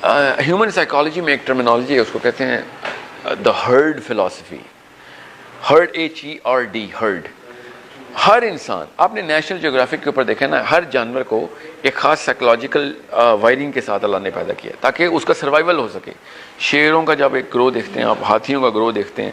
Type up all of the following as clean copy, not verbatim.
Human psychology میں ایک terminology ہے، اس کو کہتے ہیں the herd philosophy. Herd HERD herd. ہر انسان، آپ نے نیشنل جیوگرافک کے اوپر دیکھا نا، ہر جانور کو ایک خاص سائیکولوجیکل وائرنگ کے ساتھ اللہ نے پیدا کیا تاکہ اس کا سروائیول ہو سکے. شیروں کا جب ایک گروہ دیکھتے ہیں آپ، ہاتھیوں کا گروہ دیکھتے ہیں،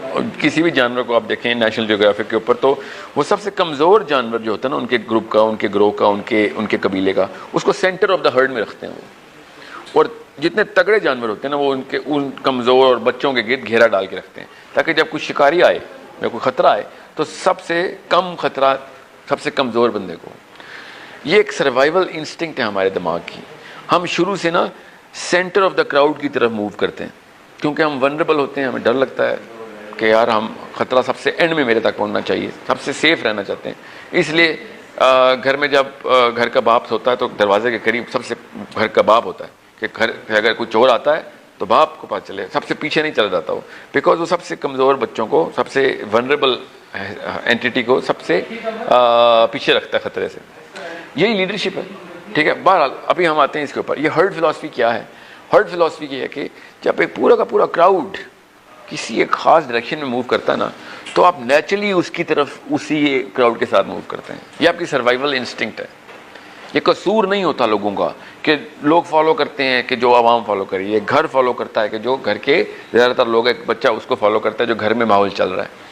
اور کسی بھی جانور کو آپ دیکھیں نیشنل جیوگرافک کے اوپر، تو وہ سب سے کمزور جانور جو ہوتا ہے نا، ان کے گروپ کا، ان کے گروہ کا، ان کے قبیلے کا، اس کو سینٹر آف دا ہرڈ میں رکھتے ہیں وہ. اور جتنے تگڑے جانور ہوتے ہیں نا، وہ ان کمزور اور بچوں کے گرد گھیرا ڈال کے رکھتے ہیں تاکہ جب کوئی شکاری آئے یا کوئی خطرہ آئے تو سب سے کم خطرہ سب سے کمزور بندے کو. یہ ایک سروائیول انسٹنکٹ ہے ہمارے دماغ کی. ہم شروع سے نا سینٹر آف دا کراؤڈ کی طرف موو کرتے ہیں کیونکہ ہم ونربل ہوتے ہیں. ہمیں ڈر لگتا ہے کہ یار ہم خطرہ سب سے اینڈ میں میرے تک پہنچنا چاہیے، سب سے سیف رہنا چاہتے ہیں. اس لیے گھر میں جب گھر کا باپ ہوتا ہے تو دروازے کے قریب سب سے گھر کا باپ ہوتا ہے کہ گھر اگر کوئی چور آتا ہے تو باپ کو پتہ چلے، سب سے پیچھے نہیں چلا جاتا وہ، بیکاز وہ سب سے کمزور بچوں کو، سب سے ونربل اینٹیٹی کو سب سے پیچھے رکھتا ہے خطرے سے. یہی لیڈرشپ ہے. ٹھیک ہے، بہرحال ابھی ہم آتے ہیں اس کے اوپر. یہ ہرڈ فلاسفی کیا ہے؟ ہرڈ فلاسفی یہ ہے کہ جب ایک پورا کا پورا کراؤڈ کسی ایک خاص ڈائریکشن میں موو کرتا ہے نا، تو آپ نیچرلی اس کی طرف اسی کراؤڈ کے ساتھ موو کرتے ہیں. یہ آپ کی سروائیول انسٹنکٹ ہے. یہ قصور نہیں ہوتا لوگوں کا کہ لوگ فالو کرتے ہیں کہ جو عوام فالو کری. یہ گھر فالو کرتا ہے کہ جو گھر کے زیادہ تر لوگ، ایک بچہ اس کو فالو کرتا ہے جو گھر میں ماحول چل رہا ہے.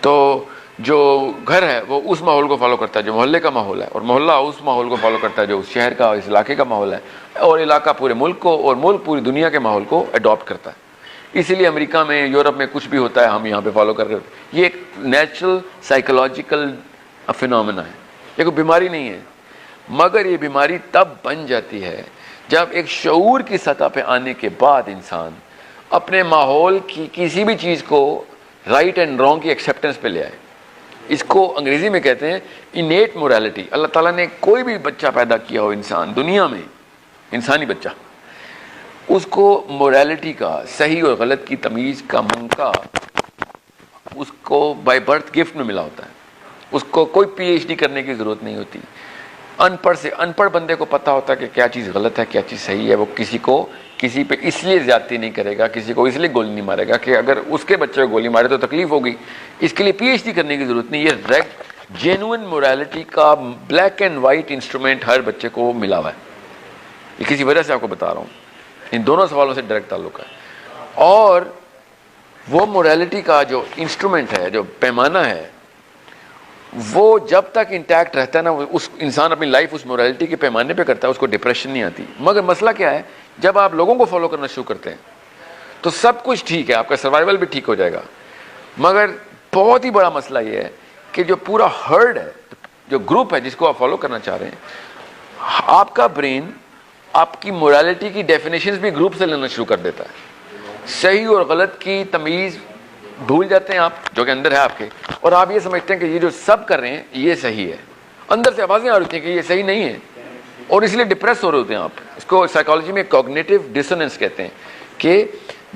تو جو گھر ہے وہ اس ماحول کو فالو کرتا ہے جو محلے کا ماحول ہے، اور محلہ اس ماحول کو فالو کرتا ہے جو اس شہر کا، اس علاقے کا ماحول ہے، اور علاقہ پورے ملک کو، اور ملک پوری دنیا کے ماحول کو اڈاپٹ کرتا ہے. اسی لیے امریکہ میں، یورپ میں کچھ بھی ہوتا ہے ہم یہاں پہ فالو کر رہے ہوتے ہیں. یہ ایک نیچرل سائیکولوجیکل فینومینا ہے. یہ کوئی بیماری نہیں ہے، مگر یہ بیماری تب بن جاتی ہے جب ایک شعور کی سطح پہ آنے کے بعد انسان اپنے ماحول کی کسی بھی چیز کو رائٹ اینڈ رانگ کی ایکسیپٹنس پہ لے آئے. اس کو انگریزی میں کہتے ہیں انیٹ موریلٹی. اللہ تعالیٰ نے کوئی بھی بچہ پیدا کیا ہو انسان دنیا میں، انسانی بچہ، اس کو موریلٹی کا، صحیح اور غلط کی تمیز کا موقع اس کو بائی برتھ گفٹ میں ملا ہوتا ہے. اس کو کوئی PhD کرنے کی ضرورت نہیں ہوتی. ان پڑھ بندے کو پتہ ہوتا ہے کہ کیا چیز غلط ہے، کیا چیز صحیح ہے. وہ کسی پہ اس لیے زیادتی نہیں کرے گا، کسی کو اس لیے گولی نہیں مارے گا کہ اگر اس کے بچے کو گولی مارے تو تکلیف ہوگی. اس کے لیے PhD کرنے کی ضرورت نہیں. یہ جینوئن موریلٹی کا بلیک اینڈ وائٹ انسٹرومنٹ ہر بچے کو ملا ہوا ہے. یہ کسی وجہ سے آپ کو بتا رہا ہوں. ان دونوں سوالوں سے ڈائریکٹ تعلق ہے. اور وہ موریلٹی کا جو انسٹرومنٹ ہے، جو پیمانہ ہے، وہ جب تک انٹیکٹ رہتا ہے نا، اس انسان اپنی لائف اس موریلٹی کے پیمانے پہ کرتا ہے، اس کو ڈپریشن نہیں آتی. مگر مسئلہ کیا ہے، جب آپ لوگوں کو فالو کرنا شروع کرتے ہیں تو سب کچھ ٹھیک ہے، آپ کا سروائیول بھی ٹھیک ہو جائے گا. مگر بہت ہی بڑا مسئلہ یہ ہے کہ جو پورا ہرڈ ہے، جو گروپ ہے جس کو آپ فالو کرنا چاہ رہے ہیں، آپ کا برین آپ کی موریلٹی کی ڈیفینیشنز بھی گروپ سے لینا شروع کر دیتا ہے. صحیح اور غلط کی تمیز بھول جاتے ہیں آپ، جو کہ اندر ہے آپ کے، اور آپ یہ سمجھتے ہیں کہ یہ جو سب کر رہے ہیں یہ صحیح ہے. اندر سے آوازیں آ رہی ہیں کہ یہ صحیح نہیں ہے، اور اس لیے ڈپریس ہو رہے ہوتے ہیں آپ. اس کو سائیکالوجی میں کوگنیٹو ڈسوننس کہتے ہیں کہ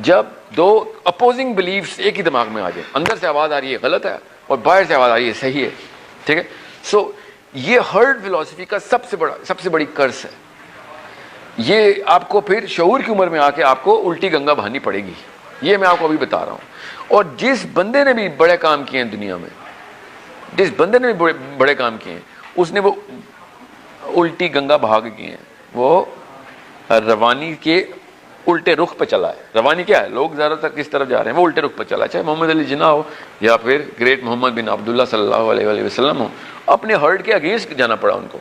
جب دو اپوزنگ بلیفس ایک ہی دماغ میں آ جائیں، اندر سے آواز آ رہی ہے غلط ہے اور باہر سے آواز آ رہی ہے صحیح ہے. ٹھیک ہے. سو یہ ہرڈ فلاسفی کا سب سے بڑی کرس ہے. یہ آپ کو پھر شعور کی عمر میں آ کے آپ کو الٹی گنگا بہانی پڑے گی. یہ میں آپ کو ابھی بتا رہا ہوں. اور جس بندے نے بھی بڑے کام کیے ہیں دنیا میں، جس بندے نے بھی بڑے کام کیے ہیں، اس نے وہ الٹی گنگا بہا کے کیے ہیں. وہ روانی کے الٹے رخ پہ چلا ہے. روانی کیا ہے؟ لوگ زیادہ تر کس طرف جا رہے ہیں، وہ الٹے رخ پہ چلا ہے. چاہے محمد علی جناح ہو یا پھر گریٹ محمد بن عبداللہ صلی اللہ علیہ وسلم ہو، اپنے ہرڈ کے اگینسٹ جانا پڑا ان کو،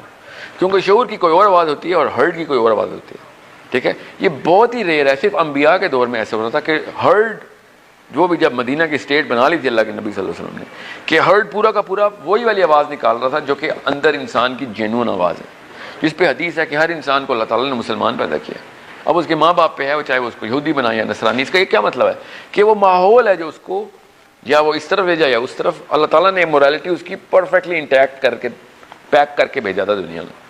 کیونکہ شعور کی کوئی اور آواز ہوتی ہے اور ہرڈ کی کوئی اور آواز ہوتی ہے. ٹھیک ہے. یہ بہت ہی ریئر ہے. صرف انبیاء کے دور میں ایسا ہوتا تھا کہ ہرڈ، جو بھی جب مدینہ کی اسٹیٹ بنا لی تھی اللہ کے نبی صلی اللہ علیہ وسلم نے، کہ ہرڈ پورا کا پورا وہی والی آواز نکال رہا تھا جو کہ اندر انسان کی جینوئن آواز ہے، جس پہ حدیث ہے کہ ہر انسان کو اللہ تعالیٰ نے مسلمان پیدا کیا. اب اس کے ماں باپ پہ ہے، وہ چاہے وہ اس کو یہودی بنائے یا نصرانی. اس کا یہ کیا مطلب ہے کہ وہ ماحول ہے جو اس کو یا وہ اس طرف لے جائے یا اس طرف، اللہ تعالیٰ نے موریلٹی اس کی پرفیکٹلی انٹیکٹ کر کے پیک کر کے بھیجا تھا دنیا میں.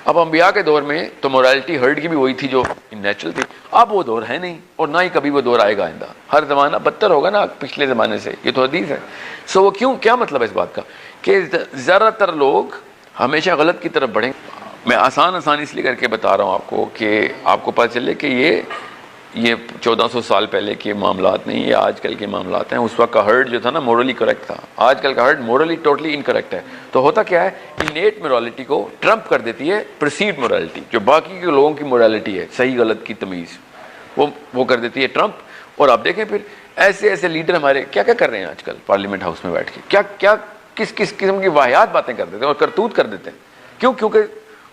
اب انبیاء کے دور میں تو موریلٹی ہرڈ کی بھی وہی تھی جو نیچرل تھی. اب وہ دور ہے نہیں، اور نہ ہی کبھی وہ دور آئے گا آئندہ. ہر زمانہ بدتر ہوگا نا پچھلے زمانے سے، یہ تو حدیث ہے. سو وہ کیوں، کیا مطلب ہے اس بات کا کہ زیادہ تر لوگ ہمیشہ غلط کی طرف بڑھیں. میں آسان اس لیے کر کے بتا رہا ہوں آپ کو کہ آپ کو پتہ چلے کہ یہ 1400 سال پہلے کے معاملات نہیں، یہ آج کل کے معاملات ہیں. اس وقت کا ہرڈ جو تھا نا مورلی کریکٹ تھا، آج کل کا ہرڈ مورلی ٹوٹلی انکریکٹ ہے. تو ہوتا کیا ہے، انیٹ مورالٹی کو ٹرمپ کر دیتی ہے پرسیوڈ مورالٹی، جو باقی کے لوگوں کی مورالٹی ہے، صحیح غلط کی تمیز، وہ کر دیتی ہے ٹرمپ. اور آپ دیکھیں پھر ایسے لیڈر ہمارے کیا کر رہے ہیں آج کل پارلیمنٹ ہاؤس میں بیٹھ کے، کیا کس قسم کی واحد باتیں کر دیتے ہیں اور کرتوت کر دیتے ہیں. کیونکہ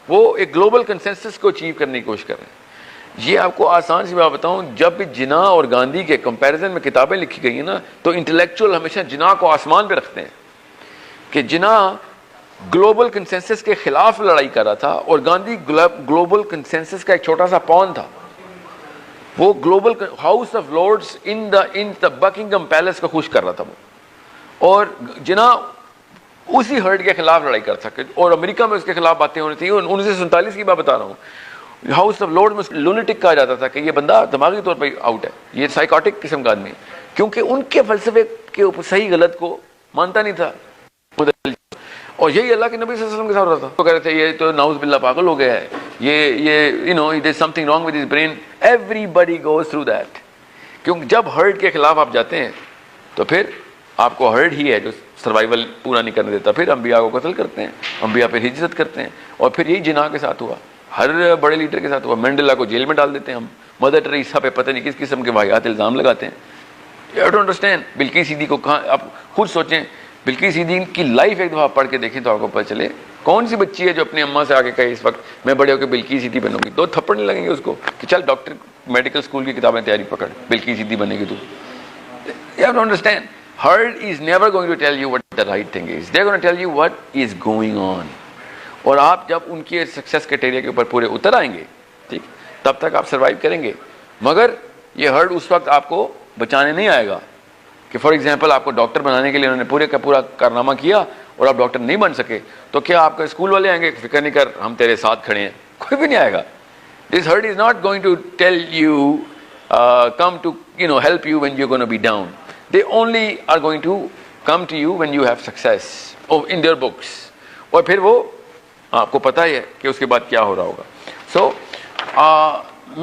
وہ ایک گلوبل کنسنسس کو اچیو کرنے کی کوشش کر رہے ہیں. یہ آپ کو آسان سی بات بتاؤں، جب بھی جناح اور گاندھی کے کمپیریزن میں کتابیں لکھی گئی ہیں نا، تو انٹلیکچوئل ہمیشہ جناح کو آسمان پہ رکھتے ہیں کہ جناح گلوبل کنسنسس کے خلاف لڑائی کر رہا تھا اور گاندھی گلوبل کنسنسس کا ایک چھوٹا سا پون تھا. وہ global House of Lords in the Buckingham Palace کو خوش کر رہا تھا وہ، اور جناح اسی ہرڈ کے خلاف لڑائی کر سکے. اور امریکہ میں اس کے خلاف باتیں ہونی تھیں. 1947 کی بات بتا رہا ہوں، ہاؤس آف لارڈ میں لونیٹک کہا جاتا تھا کہ یہ بندہ دماغی طور پہ آؤٹ ہے، یہ سائیکوٹک قسم کا آدمی ہے، کیونکہ ان کے فلسفے کے اوپر صحیح غلط کو مانتا نہیں تھا. اور یہی اللہ کے نبی صلی اللہ علیہ وسلم کے ساتھ رہا تھا. تو کہہ رہے تھے یہ تو نعوذ باللہ پاگل ہو گیا ہے، یہ you know there is something wrong with his brain. Everybody goes through that. کیونکہ جب ہرڈ کے خلاف آپ جاتے ہیں تو پھر آپ کو ہرڈ ہی ہے جو سروائیول پورا نہیں کرنے دیتا. پھر انبیاء کو قتل کرتے ہیں، انبیاء پہ ہجرت کرتے ہیں. اور پھر یہی جناح کے ساتھ ہوا، ہر بڑے لیڈر کے ساتھ ہوا. مینڈیلا کو جیل میں ڈال دیتے ہیں ہم، مدر ٹریسا پہ پتہ نہیں کس قسم کے واقعات الزام لگاتے ہیں. You don't understand. Bilqis Siddiqui کو کہاں، آپ خود سوچیں، بلقیس صدیقی کی لائف ایک دفعہ پڑھ کے دیکھیں تو آپ کو پتہ چلے کون سی بچی ہے جو اپنی اماں سے آگے کہے اس وقت میں بڑے ہو کے بلقیس صدیقی بنوں گی. 2 تھپڑ نہیں لگیں گے اس کو کہ چل ڈاکٹر میڈیکل اسکول کی کتابیں تیاری پکڑ، بلقیس صدیقی بنے گی تو. You have to understand, herd is never going to tell you what the right thing is. They're going to tell you what is going on. اور آپ جب ان کے سکسیس کرائٹیریا کے اوپر پورے اتر آئیں گے، ٹھیک، تب تک آپ سروائیو کریں گے. مگر یہ ہرڈ اس وقت آپ کو بچانے نہیں آئے گا کہ فار ایگزامپل آپ کو ڈاکٹر بنانے کے لیے انہوں نے پورے کا پورا کارنامہ کیا اور آپ ڈاکٹر نہیں بن سکے، تو کیا آپ کے اسکول والے آئیں گے فکر نہیں کر ہم تیرے ساتھ کھڑے ہیں؟ کوئی بھی نہیں آئے گا. This herd is not going to tell you, come to, help you when you're going to be down. They only are going to come to you when you have success in their books. اور پھر وہ آپ کو پتہ ہی ہے کہ اس کے بعد کیا ہو رہا ہوگا. So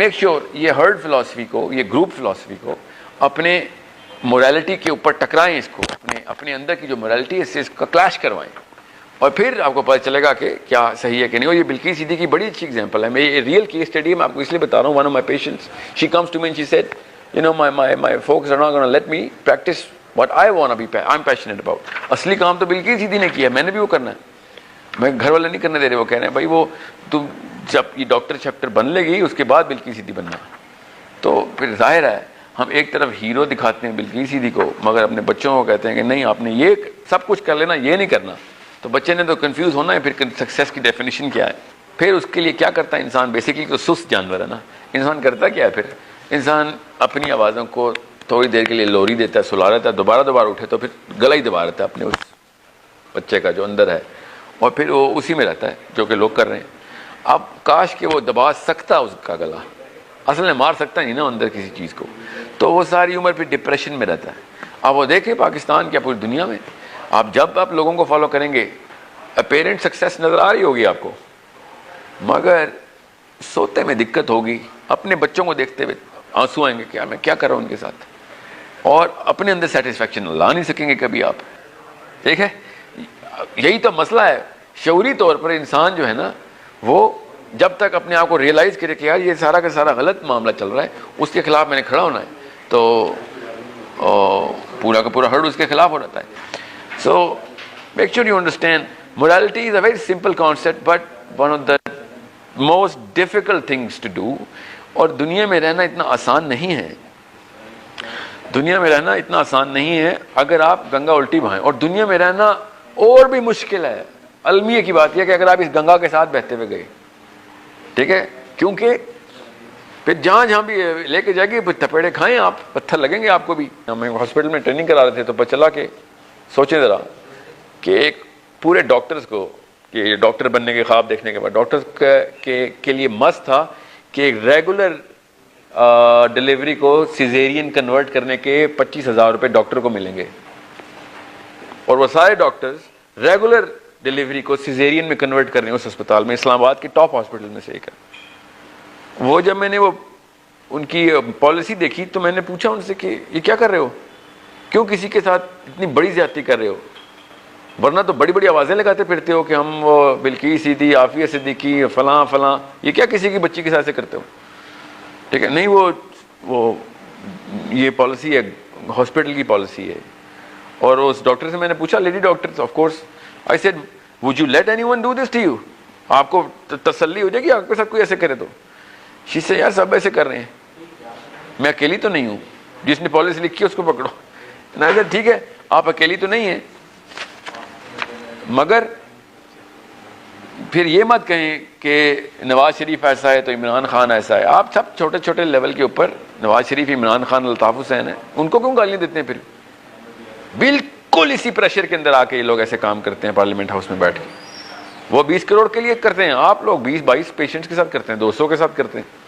make sure یہ ہرڈ فلاسفی کو، یہ گروپ فلاسفی کو اپنے مورالٹی کے اوپر ٹکرائیں، اس کو اپنے اندر کی جو مورالٹی ہے اس کا کلیش کروائیں، اور پھر آپ کو پتہ چلے گا کہ کیا صحیح ہے کہ نہیں. اور یہ بلقیس صدیقی کی بڑی اچھی ایگزامپل ہے. میں یہ ریئل کیس اسٹڈی میں آپ کو اس لیے بتا رہا ہوں. One of my patients, she comes to me and she said my folks are not going to let me practice what I want to be I'm passionate about. اصلی کام تو بلقیس صدیقی نے کیا، میں نے بھی وہ کرنا ہے. میں گھر والے نہیں کرنے دے رہے. وہ کہہ رہے ہیں بھائی وہ تم جب یہ ڈاکٹر شاکٹر بن لے گی اس کے بعد بلقیس صدیقی بننا. تو پھر ظاہر ہے ہم ایک طرف ہیرو دکھاتے ہیں بلقیس صدیقی کو، مگر اپنے بچوں کو کہتے ہیں کہ نہیں آپ نے یہ سب کچھ کر لینا، یہ نہیں کرنا. تو بچے نے تو کنفیوز ہونا ہے پھر سکسیس کی ڈیفینیشن کیا ہے. پھر اس کے لیے کیا کرتا ہے انسان؟ بیسیکلی تو سست جانور ہے نا. انسان کرتا کیا ہے پھر؟ انسان اپنی آوازوں کو تھوڑی دیر کے لیے لوری دیتا ہے، سلا رہتا ہے، دوبارہ اٹھے تو پھر گلا ہی دبا رہتا ہے اپنے اس بچے کا جو اندر ہے، اور پھر وہ اسی میں رہتا ہے جو کہ لوگ کر رہے ہیں. اب کاش کہ وہ دبا سکتا اس کا گلا، اصل میں مار سکتا نہیں نا اندر کسی چیز کو، تو وہ ساری عمر پھر ڈپریشن میں رہتا ہے. اب وہ دیکھیں پاکستان کیا پوری دنیا میں آپ جب آپ لوگوں کو فالو کریں گے اپیرنٹ سکسیس نظر آ رہی ہوگی آپ کو، مگر سوتے میں دقت ہوگی. اپنے بچوں کو دیکھتے ہوئے آنسو آئیں گے کیا میں کیا کر رہا ہوں ان کے ساتھ، اور اپنے اندر سیٹسفیکشن لا نہیں سکیں گے کبھی آپ. ٹھیک ہے، یہی تو مسئلہ ہے. شعوری طور پر انسان جو ہے نا وہ جب تک اپنے آپ کو ریئلائز کرے کہ یار یہ سارا کا سارا غلط معاملہ چل رہا ہے، اس کے خلاف میں نے کھڑا ہونا ہے، تو پورا کا پورا ہرڈ اس کے خلاف ہو جاتا ہے. So make sure you understand morality is a very simple concept but one of the most difficult things to do. اور دنیا میں رہنا اتنا آسان نہیں ہے، دنیا میں رہنا اتنا آسان نہیں ہے اگر آپ گنگا الٹی بہائیں. اور دنیا میں رہنا اور بھی مشکل ہے. المیہ کی بات یہ کہ اگر آپ اس گنگا کے ساتھ بہتے ہوئے گئے، ٹھیک ہے، کیونکہ پھر جہاں بھی لے کے جائے گی پھر تھپیڑے کھائیں آپ، پتھر لگیں گے آپ کو بھی. ہمیں ہاسپٹل میں ٹریننگ کرا رہے تھے تو پتہ چلا کہ سوچیں ذرا کہ ایک پورے ڈاکٹرز کو کہ ڈاکٹر بننے کے خواب دیکھنے کے بعد ڈاکٹرز کے لیے مست تھا کہ ایک ریگولر ڈلیوری کو سیزیرین کنورٹ کرنے کے 25,000 روپے ڈاکٹر کو ملیں گے. اور وہ سارے ڈاکٹرز ریگولر ڈلیوری کو سیزیرین میں کنورٹ کر رہے ہیں اس اسپتال میں, اسلام آباد کے ٹاپ ہاسپٹل میں سے ایک ہے وہ. جب میں نے وہ ان کی پالیسی دیکھی تو میں نے پوچھا ان سے کہ یہ کیا کر رہے ہو, کیوں کسی کے ساتھ اتنی بڑی زیادتی کر رہے ہو, ورنہ تو بڑی بڑی آوازیں لگاتے پھرتے ہو کہ ہم وہ بلقیس صدیقی, عافیہ صدیقی, فلاں فلاں, یہ کیا کسی کی بچی کے ساتھ سے کرتے ہو. ٹھیک ہے, نہیں وہ یہ پالیسی ہے, ہاسپٹل کی پالیسی ہے. اور اس ڈاکٹر سے میں نے پوچھا, lady doctor of course, I said would you let anyone do this to you, آپ کو تسلی ہو جائے گی آپ کے ساتھ کوئی ایسے کرے تو. شی سے یار سب ایسے کر رہے ہیں, میں اکیلی تو نہیں ہوں, جس نے پالیسی لکھی ہے اس کو پکڑو. ٹھیک ہے آپ اکیلی تو نہیں ہیں, مگر پھر یہ مت کہیں کہ نواز شریف ایسا ہے تو عمران خان ایسا ہے. آپ سب چھوٹے چھوٹے لیول کے اوپر, نواز شریف, عمران خان, الطاف حسین ہیں, ان کو کیوں گالیاں دیتے ہیں پھر؟ بالکل اسی پریشر کے اندر آ کے یہ لوگ ایسے کام کرتے ہیں پارلیمنٹ ہاؤس میں بیٹھ کے. وہ 20 کروڑ کے لیے کرتے ہیں, آپ لوگ 20-22 پیشنٹس کے ساتھ کرتے ہیں, 200 کے ساتھ کرتے ہیں.